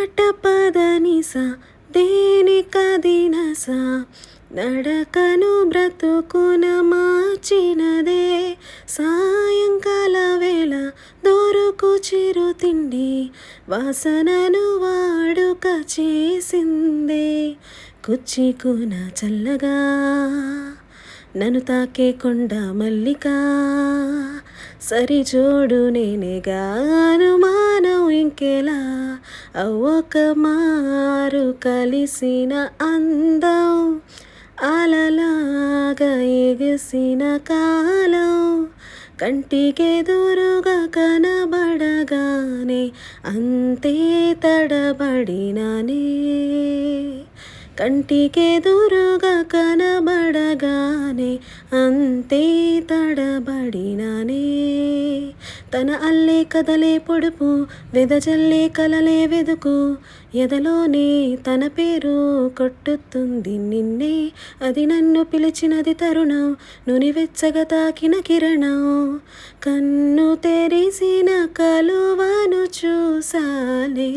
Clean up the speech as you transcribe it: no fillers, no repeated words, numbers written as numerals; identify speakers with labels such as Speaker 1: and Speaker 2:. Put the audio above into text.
Speaker 1: పటపదనిస దేనికదినస నడకను బ్రతుకున మార్చినదే సాయంకాల వేళ దొరకు చిరుతిండి వాసనను వాడుక చేసిందే కుచ్చికున చల్లగా నన్ను తాకే కొండ మల్లిక సరిజోడు నేనేగా అనుమానం ఇంకెలా ఒక మారు కలిసిన అందం అలలాగా ఎగిసిన కాలం కంటికెదురుగా కనబడగానే అంతే తడబడినానే కంటికెదురుగా కనబడగానే అంతే తడబడినానే తన అల్లే కదలే పొడుపు వెదజల్లే కలలే వెదుకు ఎదలోనే తన పేరు కొట్టుతుంది నిన్నే అది నన్ను పిలిచినది తరుణం నునివెచ్చగా తాకిన కిరణం కన్ను తెరిసిన కలువను చూసాలే.